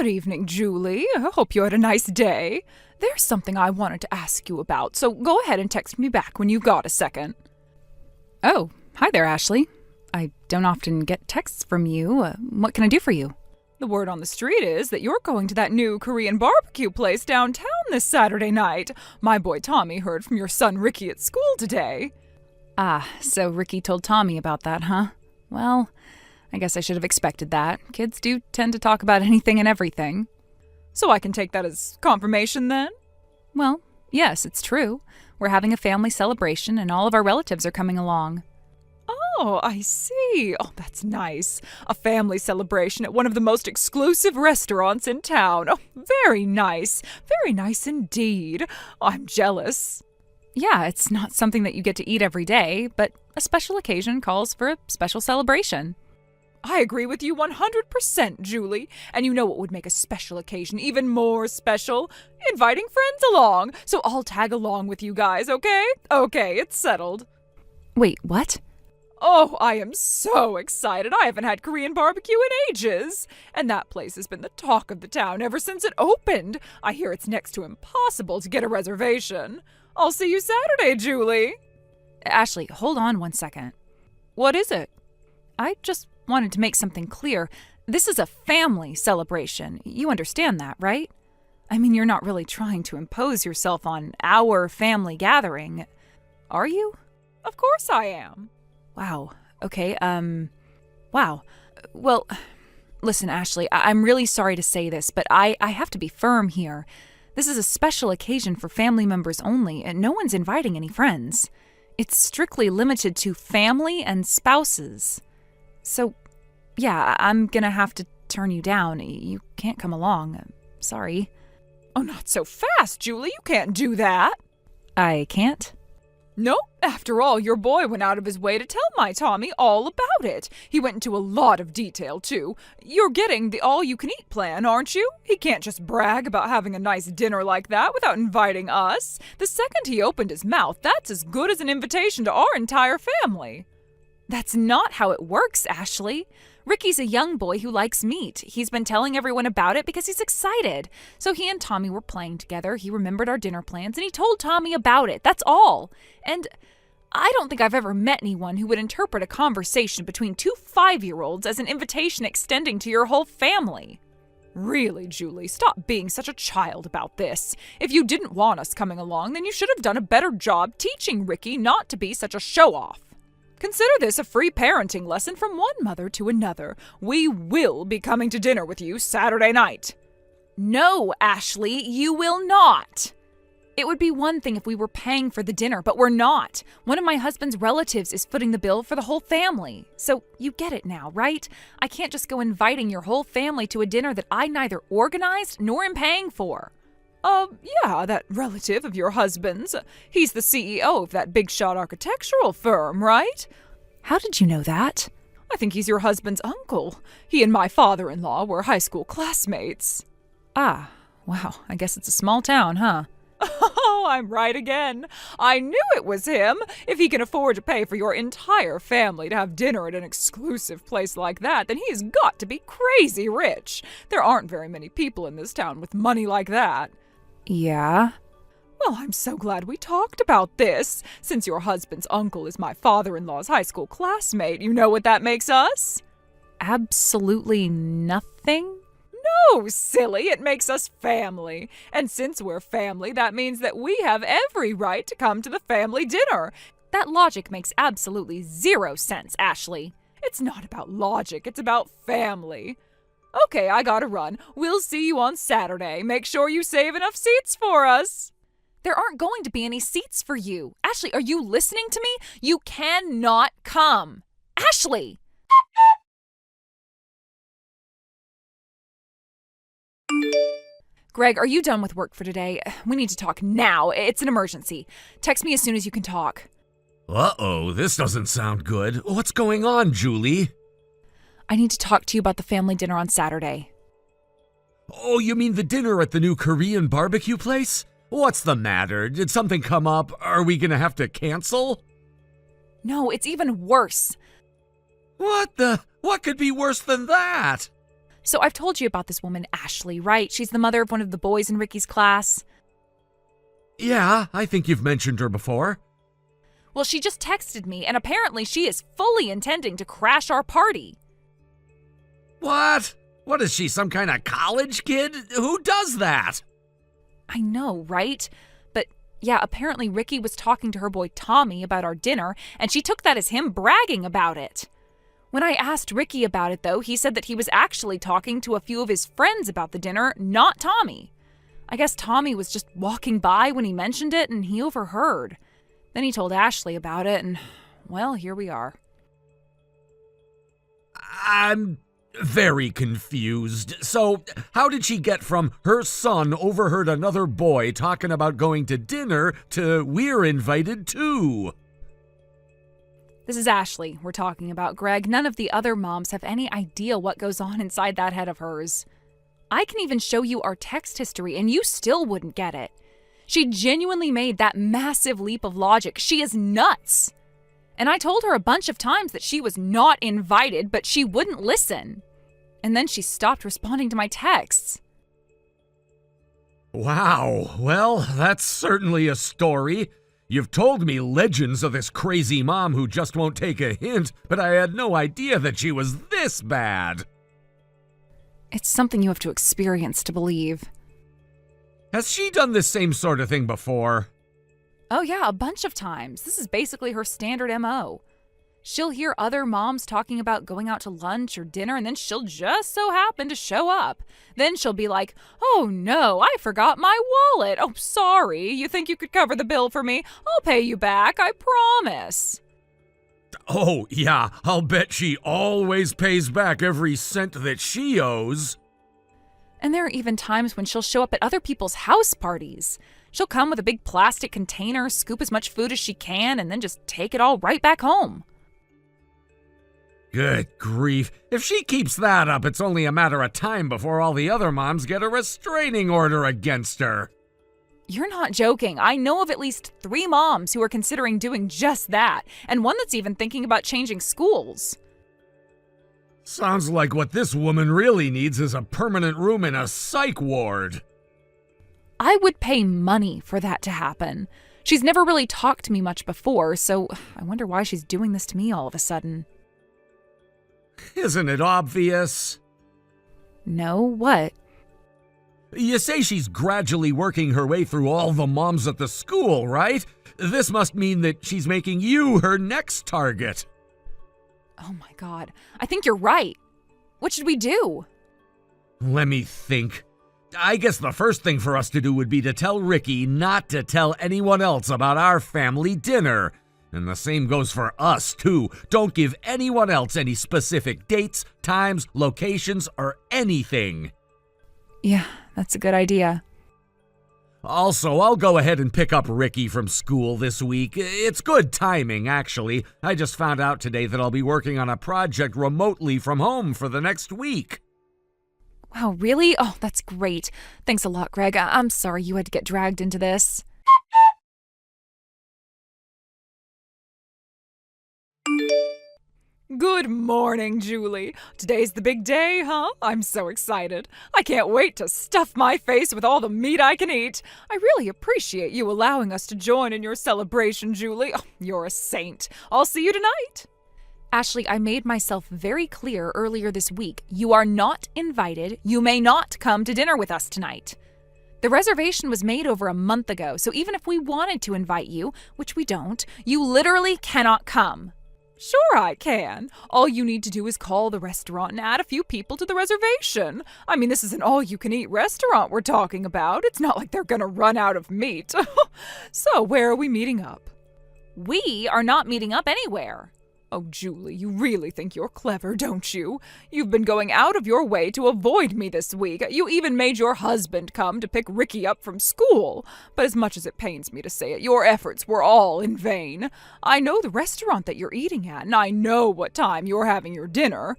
Good evening, Julie. I hope you had a nice day. There's something I wanted to ask you about, so go ahead and text me back when you've got a second. Oh, hi there, Ashley. I don't often get texts from you. What can I do for you? The word on the street is that you're going to that new Korean barbecue place downtown this Saturday night. My boy Tommy heard from your son Ricky at school today. Ah, so Ricky told Tommy about that, huh? Well, I guess I should have expected that. Kids do tend to talk about anything and everything. So I can take that as confirmation then? Well, yes, it's true. We're having a family celebration and all of our relatives are coming along. Oh, I see. Oh, that's nice. A family celebration at one of the most exclusive restaurants in town. Oh, very nice. Very nice indeed. I'm jealous. Yeah, it's not something that you get to eat every day, but a special occasion calls for a special celebration. I agree with you 100%, Julie. And you know what would make a special occasion even more special? Inviting friends along. So I'll tag along with you guys, okay? Okay, it's settled. Wait, what? Oh, I am so excited. I haven't had Korean barbecue in ages. And that place has been the talk of the town ever since it opened. I hear it's next to impossible to get a reservation. I'll see you Saturday, Julie. Ashley, hold on one second. What is it? I just wanted to make something clear. This is a family celebration. You understand that, right? I mean, you're not really trying to impose yourself on our family gathering, are you? Of course I am. Wow. Okay, wow. Well, listen, Ashley, I'm really sorry to say this, but I have to be firm here. This is a special occasion for family members only, and no one's inviting any friends. It's strictly limited to family and spouses. So, yeah, I'm gonna have to turn you down. You can't come along. Sorry. Oh, not so fast, Julie. You can't do that. I can't? Nope. After all, your boy went out of his way to tell my Tommy all about it. He went into a lot of detail, too. You're getting the all-you-can-eat plan, aren't you? He can't just brag about having a nice dinner like that without inviting us. The second he opened his mouth, that's as good as an invitation to our entire family. That's not how it works, Ashley. Ricky's a young boy who likes meat. He's been telling everyone about it because he's excited. So he and Tommy were playing together. He remembered our dinner plans and he told Tommy about it. That's all. And I don't think I've ever met anyone who would interpret a conversation between two 5-year-olds as an invitation extending to your whole family. Really, Julie, stop being such a child about this. If you didn't want us coming along, then you should have done a better job teaching Ricky not to be such a show-off. Consider this a free parenting lesson from one mother to another. We will be coming to dinner with you Saturday night. No, Ashley, you will not. It would be one thing if we were paying for the dinner, but we're not. One of my husband's relatives is footing the bill for the whole family. So you get it now, right? I can't just go inviting your whole family to a dinner that I neither organized nor am paying for. Yeah, that relative of your husband's. He's the CEO of that big-shot architectural firm, right? How did you know that? I think he's your husband's uncle. He and my father-in-law were high school classmates. Ah, wow, I guess it's a small town, huh? Oh, I'm right again. I knew it was him. If he can afford to pay for your entire family to have dinner at an exclusive place like that, then he's got to be crazy rich. There aren't very many people in this town with money like that. Yeah? Well, I'm so glad we talked about this. Since your husband's uncle is my father-in-law's high school classmate, you know what that makes us? Absolutely nothing? No, silly, it makes us family. And since we're family, that means that we have every right to come to the family dinner. That logic makes absolutely zero sense, Ashley. It's not about logic, it's about family. Okay, I gotta run. We'll see you on Saturday. Make sure you save enough seats for us. There aren't going to be any seats for you. Ashley, are you listening to me? You cannot come. Ashley! Greg, are you done with work for today? We need to talk now. It's an emergency. Text me as soon as you can talk. Uh-oh, this doesn't sound good. What's going on, Julie? I need to talk to you about the family dinner on Saturday. Oh, you mean the dinner at the new Korean barbecue place? What's the matter? Did something come up? Are we gonna have to cancel? No, it's even worse. What could be worse than that? So I've told you about this woman, Ashley, right? She's the mother of one of the boys in Ricky's class. Yeah, I think you've mentioned her before. Well, she just texted me, and apparently she is fully intending to crash our party. What? What is she, some kind of college kid? Who does that? I know, right? But yeah, apparently Ricky was talking to her boy Tommy about our dinner, and she took that as him bragging about it. When I asked Ricky about it, though, he said that he was actually talking to a few of his friends about the dinner, not Tommy. I guess Tommy was just walking by when he mentioned it, and he overheard. Then he told Ashley about it, and, well, here we are. I'm very confused. So, how did she get from her son overheard another boy talking about going to dinner to we're invited too? This is Ashley we're talking about, Greg. None of the other moms have any idea what goes on inside that head of hers. I can even show you our text history, and you still wouldn't get it. She genuinely made that massive leap of logic. She is nuts. And I told her a bunch of times that she was not invited, but she wouldn't listen. And then she stopped responding to my texts. Wow, well, that's certainly a story. You've told me legends of this crazy mom who just won't take a hint, but I had no idea that she was this bad. It's something you have to experience to believe. Has she done this same sort of thing before? Oh yeah, a bunch of times. This is basically her standard MO. She'll hear other moms talking about going out to lunch or dinner, and then she'll just so happen to show up. Then she'll be like, "Oh no, I forgot my wallet. Oh, sorry. You think you could cover the bill for me? I'll pay you back, I promise." Oh, yeah, I'll bet she always pays back every cent that she owes. And there are even times when she'll show up at other people's house parties. She'll come with a big plastic container, scoop as much food as she can, and then just take it all right back home. Good grief. If she keeps that up, it's only a matter of time before all the other moms get a restraining order against her. You're not joking. I know of at least 3 moms who are considering doing just that, and one that's even thinking about changing schools. Sounds like what this woman really needs is a permanent room in a psych ward. I would pay money for that to happen. She's never really talked to me much before, so I wonder why she's doing this to me all of a sudden. Isn't it obvious? No, what? You say she's gradually working her way through all the moms at the school, right? This must mean that she's making you her next target. Oh my God, I think you're right. What should we do? Let me think. I guess the first thing for us to do would be to tell Ricky not to tell anyone else about our family dinner. And the same goes for us, too. Don't give anyone else any specific dates, times, locations, or anything. Yeah, that's a good idea. Also, I'll go ahead and pick up Ricky from school this week. It's good timing, actually. I just found out today that I'll be working on a project remotely from home for the next week. Wow, really? Oh, that's great. Thanks a lot, Greg. I'm sorry you had to get dragged into this. Good morning, Julie. Today's the big day, huh? I'm so excited. I can't wait to stuff my face with all the meat I can eat. I really appreciate you allowing us to join in your celebration, Julie. Oh, you're a saint. I'll see you tonight. Ashley, I made myself very clear earlier this week. You are not invited. You may not come to dinner with us tonight. The reservation was made over a month ago, so even if we wanted to invite you, which we don't, you literally cannot come. Sure I can. All you need to do is call the restaurant and add a few people to the reservation. I mean, this is an all-you-can-eat restaurant we're talking about. It's not like they're gonna run out of meat. So, where are we meeting up? We are not meeting up anywhere. Oh, Julie, you really think you're clever, don't you? You've been going out of your way to avoid me this week. You even made your husband come to pick Ricky up from school. But as much as it pains me to say it, your efforts were all in vain. I know the restaurant that you're eating at, and I know what time you're having your dinner.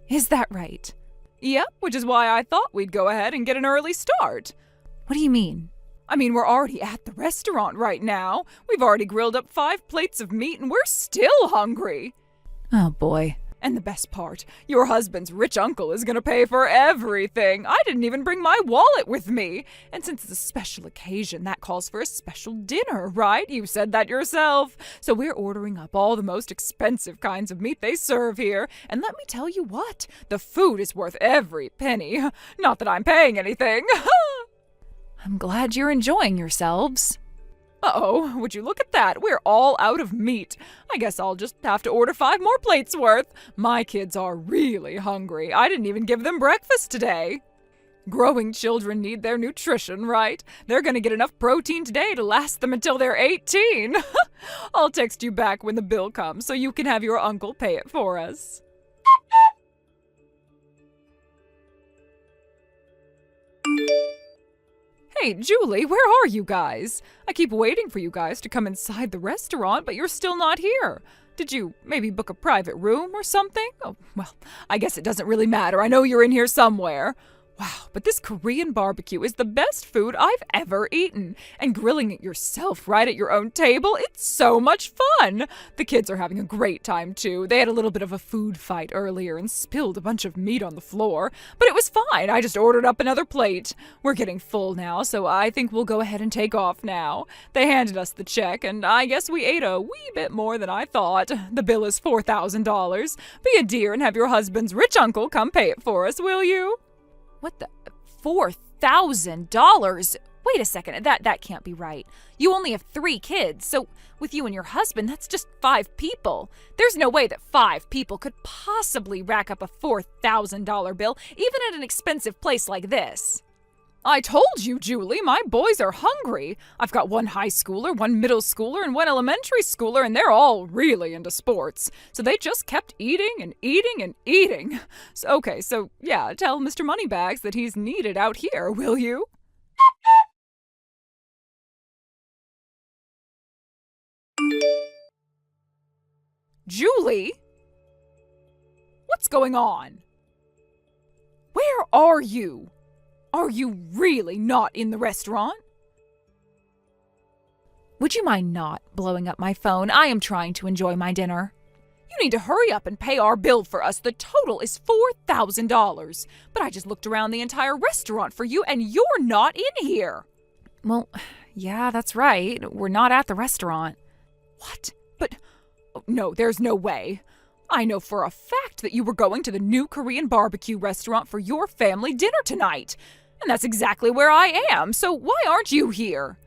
Is that right? Yep, which is why I thought we'd go ahead and get an early start. What do you mean? I mean, we're already at the restaurant right now. We've already grilled up 5 plates of meat, and we're still hungry. Oh, boy. And the best part, your husband's rich uncle is going to pay for everything. I didn't even bring my wallet with me. And since it's a special occasion, that calls for a special dinner, right? You said that yourself. So we're ordering up all the most expensive kinds of meat they serve here. And let me tell you what, the food is worth every penny. Not that I'm paying anything. I'm glad you're enjoying yourselves. Uh-oh, would you look at that? We're all out of meat. I guess I'll just have to order 5 more plates worth. My kids are really hungry. I didn't even give them breakfast today. Growing children need their nutrition, right? They're gonna get enough protein today to last them until they're 18. I'll text you back when the bill comes so you can have your uncle pay it for us. Hey, Julie, where are you guys? I keep waiting for you guys to come inside the restaurant, but you're still not here. Did you maybe book a private room or something? Oh, well, I guess it doesn't really matter. I know you're in here somewhere. Wow, but this Korean barbecue is the best food I've ever eaten. And grilling it yourself right at your own table, it's so much fun. The kids are having a great time, too. They had a little bit of a food fight earlier and spilled a bunch of meat on the floor. But it was fine. I just ordered up another plate. We're getting full now, so I think we'll go ahead and take off now. They handed us the check, and I guess we ate a wee bit more than I thought. The bill is $4,000. Be a dear and have your husband's rich uncle come pay it for us, will you? What the? $4,000? Wait a second, that can't be right. You only have 3 kids, so with you and your husband, that's just 5 people. There's no way that 5 people could possibly rack up a $4,000 bill, even at an expensive place like this. I told you, Julie, my boys are hungry. I've got 1 high schooler, 1 middle schooler, and 1 elementary schooler, and they're all really into sports. So they just kept eating and eating and eating. So yeah, tell Mr. Moneybags that he's needed out here, will you? Julie? What's going on? Where are you? Are you really not in the restaurant? Would you mind not blowing up my phone? I am trying to enjoy my dinner. You need to hurry up and pay our bill for us. The total is $4,000. But I just looked around the entire restaurant for you and you're not in here. Well, yeah, that's right. We're not at the restaurant. What? But no, there's no way. I know for a fact that you were going to the new Korean barbecue restaurant for your family dinner tonight. And that's exactly where I am, so why aren't you here?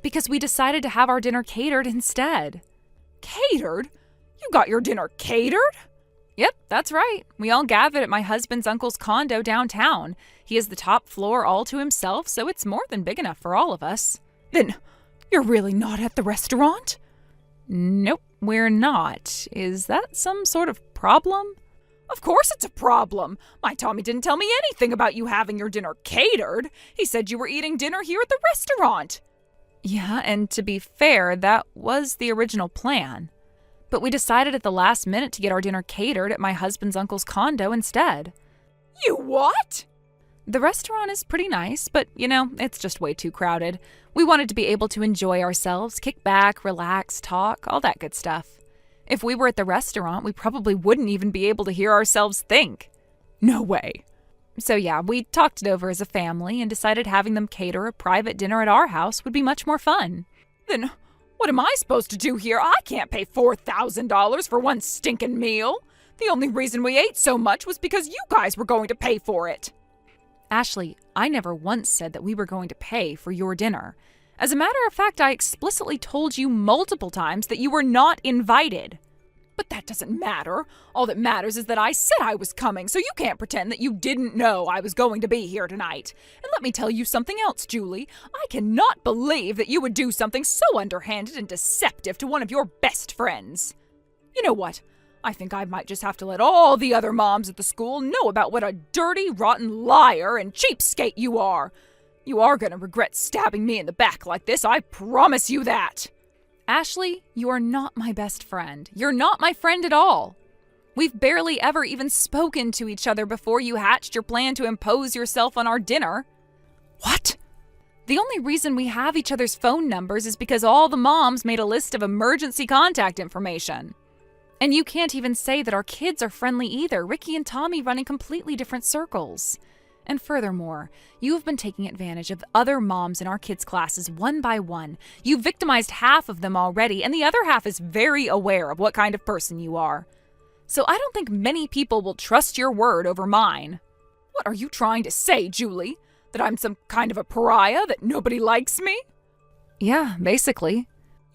Because we decided to have our dinner catered instead. Catered? You got your dinner catered? Yep, that's right. We all gathered at my husband's uncle's condo downtown. He has the top floor all to himself, so it's more than big enough for all of us. Then, you're really not at the restaurant? Nope, we're not. Is that some sort of problem? Of course it's a problem. My Tommy didn't tell me anything about you having your dinner catered. He said you were eating dinner here at the restaurant. Yeah, and to be fair, that was the original plan. But we decided at the last minute to get our dinner catered at my husband's uncle's condo instead. You what? The restaurant is pretty nice, but, it's just way too crowded. We wanted to be able to enjoy ourselves, kick back, relax, talk, all that good stuff. If we were at the restaurant, we probably wouldn't even be able to hear ourselves think. No way. So yeah, we talked it over as a family and decided having them cater a private dinner at our house would be much more fun. Then what am I supposed to do here? I can't pay $4,000 for one stinking meal. The only reason we ate so much was because you guys were going to pay for it. Ashley, I never once said that we were going to pay for your dinner. As a matter of fact, I explicitly told you multiple times that you were not invited. But that doesn't matter. All that matters is that I said I was coming, so you can't pretend that you didn't know I was going to be here tonight. And let me tell you something else, Julie. I cannot believe that you would do something so underhanded and deceptive to one of your best friends. You know what? I think I might just have to let all the other moms at the school know about what a dirty, rotten liar and cheapskate you are. You are going to regret stabbing me in the back like this, I promise you that. Ashley, you are not my best friend. You're not my friend at all. We've barely ever even spoken to each other before you hatched your plan to impose yourself on our dinner. What? The only reason we have each other's phone numbers is because all the moms made a list of emergency contact information. And you can't even say that our kids are friendly either. Ricky and Tommy run in completely different circles. And furthermore, you've been taking advantage of other moms in our kids' classes one by one. You've victimized half of them already, and the other half is very aware of what kind of person you are. So I don't think many people will trust your word over mine. What are you trying to say, Julie? That I'm some kind of a pariah, that nobody likes me? Yeah, basically.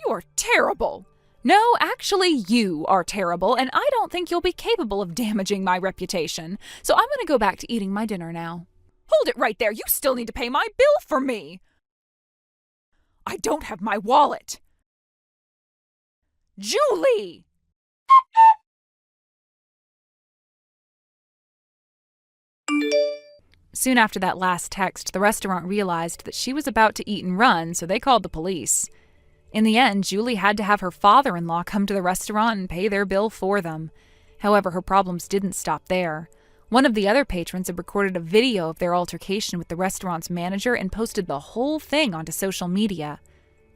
You are terrible. No, actually, you are terrible, and I don't think you'll be capable of damaging my reputation. So I'm going to go back to eating my dinner now. Hold it right there. You still need to pay my bill for me. I don't have my wallet. Julie! Soon after that last text, the restaurant realized that she was about to eat and run, so they called the police. In the end, Julie had to have her father-in-law come to the restaurant and pay their bill for them. However, her problems didn't stop there. One of the other patrons had recorded a video of their altercation with the restaurant's manager and posted the whole thing onto social media.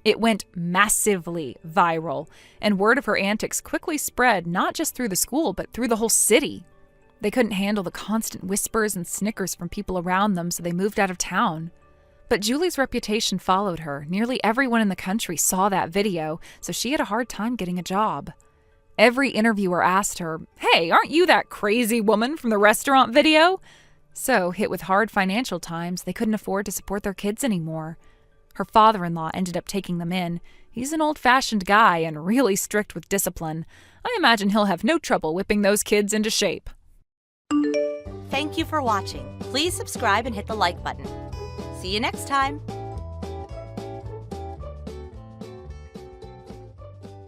It went massively viral, and word of her antics quickly spread not just through the school, but through the whole city. They couldn't handle the constant whispers and snickers from people around them, so they moved out of town. But Julie's reputation followed her. Nearly everyone in the country saw that video, so she had a hard time getting a job. Every interviewer asked her, "Hey, aren't you that crazy woman from the restaurant video?" So, hit with hard financial times, they couldn't afford to support their kids anymore. Her father-in-law ended up taking them in. He's an old-fashioned guy and really strict with discipline. I imagine he'll have no trouble whipping those kids into shape. Thank you for watching. Please subscribe and hit the like button. See you next time.